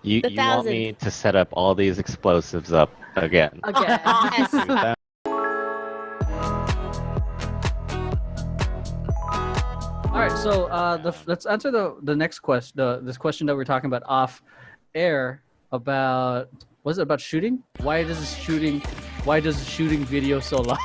You want me to set up all these explosives up again? Again. Yes. All right, so let's answer the next question. This question that we're talking about off air about, was it about shooting? Why does shooting video so long?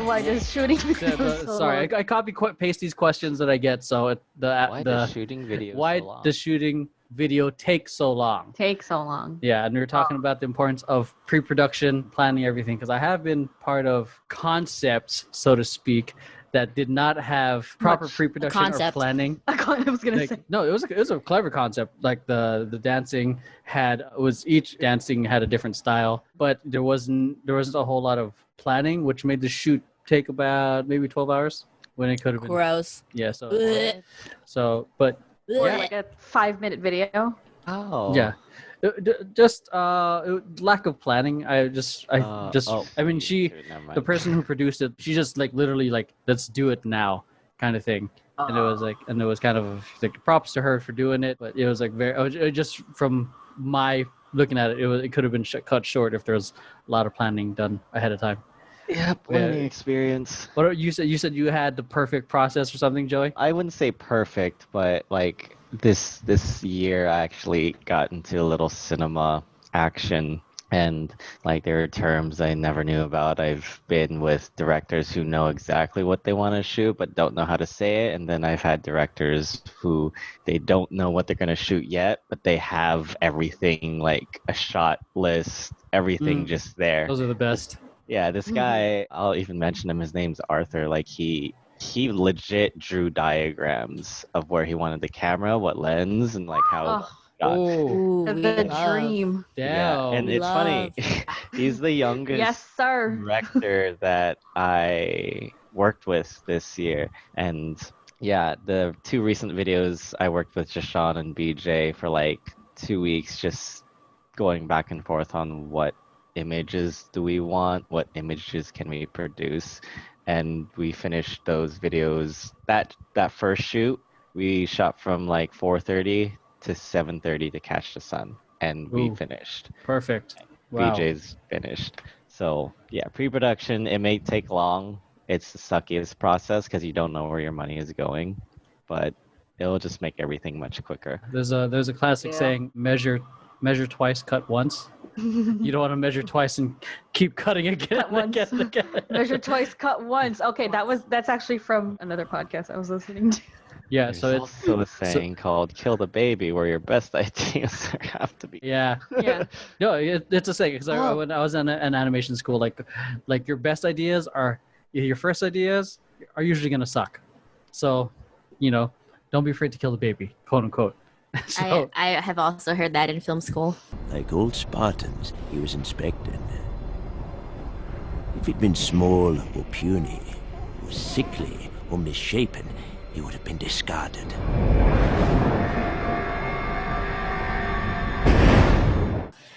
Why does shooting video so Sorry, long? I copy paste these questions that I get. So Why does shooting video why so long? does shooting video take so long? Take so long. Yeah, and we were talking about the importance of pre-production, planning everything, because I have been part of concepts, so to speak, that did not have proper pre-production or planning. I was gonna say. No, it was a clever concept. Like the dancing each dancing had a different style, but there wasn't a whole lot of planning, which made the shoot take about maybe 12 hours when it could have been Gross. Yeah, Blech. but Blech. Like a 5-minute video. Oh. yeah. Just lack of planning. I mean, the person who produced it, she just like literally like, let's do it now kind of thing. And it was kind of like props to her for doing it, but it was like just from my looking at it, it could have been cut short if there was a lot of planning done ahead of time. Yeah, learning experience. What you said you had the perfect process or something, Joey? I wouldn't say perfect, but like this year I actually got into a little cinema action, and like there are terms I never knew about. I've been with directors who know exactly what they want to shoot but don't know how to say it, and then I've had directors who they don't know what they're going to shoot yet, but they have everything, like a shot list, everything just there. Those are the best. Yeah, this guy, I'll even mention him, his name's Arthur. Like he legit drew diagrams of where he wanted the camera, what lens, and like how Oh, The dream. yeah. And it's funny. He's the youngest Yes, sir. director that I worked with this year. And yeah, the 2 recent videos I worked with Jashawn and BJ for like 2 weeks, just going back and forth on what images do we want, what images can we produce, and we finished those videos. That first shoot we shot from like 4:30 to 7:30 to catch the sun, and we finished. Perfect. Wow. BJ's finished. So yeah, pre-production, it may take long. It's the suckiest process because you don't know where your money is going, but it'll just make everything much quicker. There's a classic saying: measure twice, cut once. You don't want to measure twice and keep cutting again and again. Measure twice, cut once. Okay, that's actually from another podcast I was listening to. Yeah, There's so it's also a saying called "kill the baby," where your best ideas have to be. Yeah. No, it's a saying because when I was in an animation school, like your best ideas are your first ideas are usually gonna suck. So, don't be afraid to kill the baby, quote unquote. So, I have also heard that in film school. Like old Spartans, he was inspected. If he'd been small or puny, or sickly or misshapen, he would have been discarded.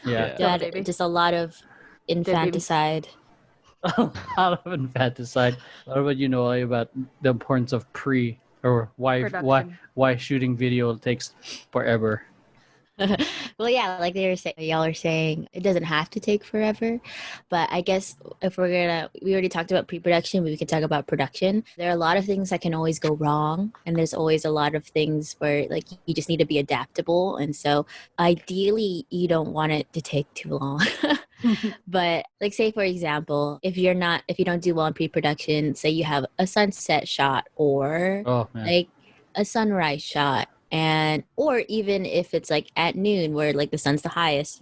yeah. Just a lot of infanticide. A lot of infanticide. What about you, Noelle, about the importance of why shooting video takes forever? Well, yeah, like y'all are saying, it doesn't have to take forever. But I guess if we already talked about pre-production, we could talk about production. There are a lot of things that can always go wrong. And there's always a lot of things where like you just need to be adaptable. And so ideally, you don't want it to take too long. But like, say, for example, if you don't do well in pre-production, say you have a sunset shot or like a sunrise shot. Or even if it's like at noon where like the sun's the highest,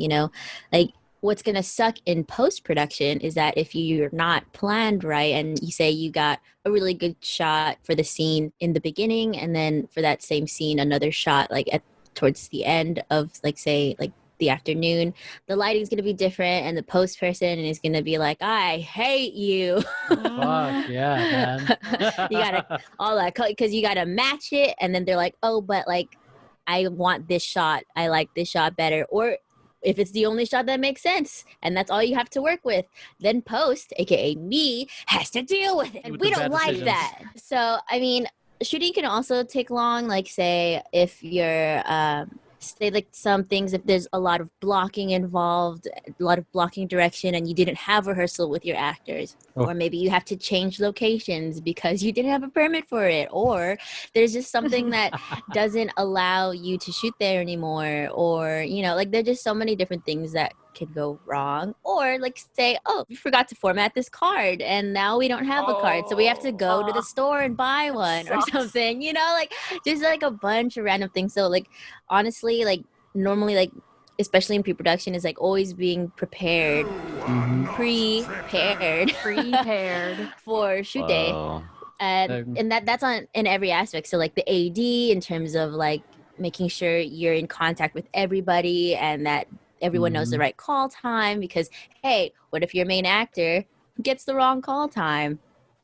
like what's going to suck in post-production is that if you're not planned right and you say you got a really good shot for the scene in the beginning and then for that same scene, another shot like towards the end of like, say, like the afternoon, the lighting's going to be different and the post person is going to be like, I hate you. Fuck yeah, man. You gotta all that because you gotta match it, and then they're like, oh, but like I want this shot, I like this shot better. Or if it's the only shot that makes sense and that's all you have to work with, then post, aka me, has to deal with it, and we don't like that. So I mean, shooting can also take long. Like, say if you're say like some things, if there's a lot of blocking involved, a lot of blocking direction, and you didn't have rehearsal with your actors, or maybe you have to change locations because you didn't have a permit for it, or there's just something that doesn't allow you to shoot there anymore, or like there's just so many different things that could go wrong. Or like say, oh, you forgot to format this card and now we don't have a card, so we have to go to the store and buy one or something, like just like a bunch of random things. So like honestly, like normally, like especially in pre-production, is like always being prepared, prepared for shoot day. And that's on in every aspect. So like the AD, in terms of like making sure you're in contact with everybody and that everyone knows the right call time, because hey, what if your main actor gets the wrong call time?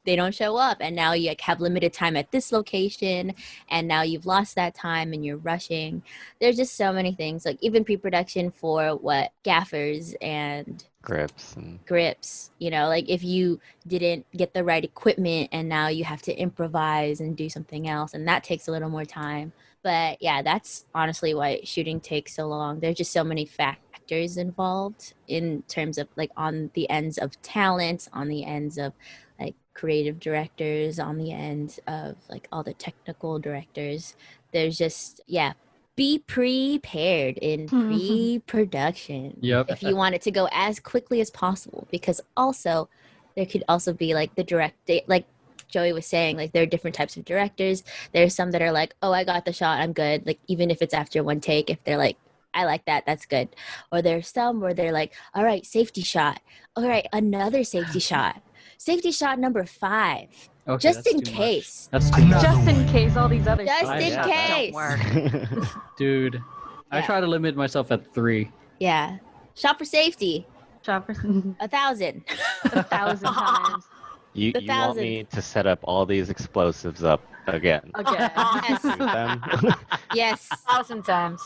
They don't show up, and now you like have limited time at this location, and now you've lost that time and you're rushing. There's just so many things, like even pre-production for what gaffers and grips, like if you didn't get the right equipment and now you have to improvise and do something else, and that takes a little more time. But yeah, that's honestly why shooting takes so long. There's just so many factors involved in terms of like on the ends of talent, on the ends of like creative directors, on the end of like all the technical directors. There's just, be prepared in pre-production. Yep. If you want it to go as quickly as possible, because also there could also be like the like Joey was saying, like there are different types of directors. There's some that are like, oh, I got the shot, I'm good. Like even if it's after one take, if they're like, I like that, that's good. Or there's some where they're like, all right, safety shot. All right, another safety shot. Safety shot number 5. Okay, just in case. That's too much. Just in case all these other Just safety in shots case. don't work. Dude, I try to limit myself at 3. Yeah. Shot for safety. Shot for 1,000. 1,000 times. You want me to set up all these explosives up again? Again. Yes. Shoot them? Yes. 1,000 times.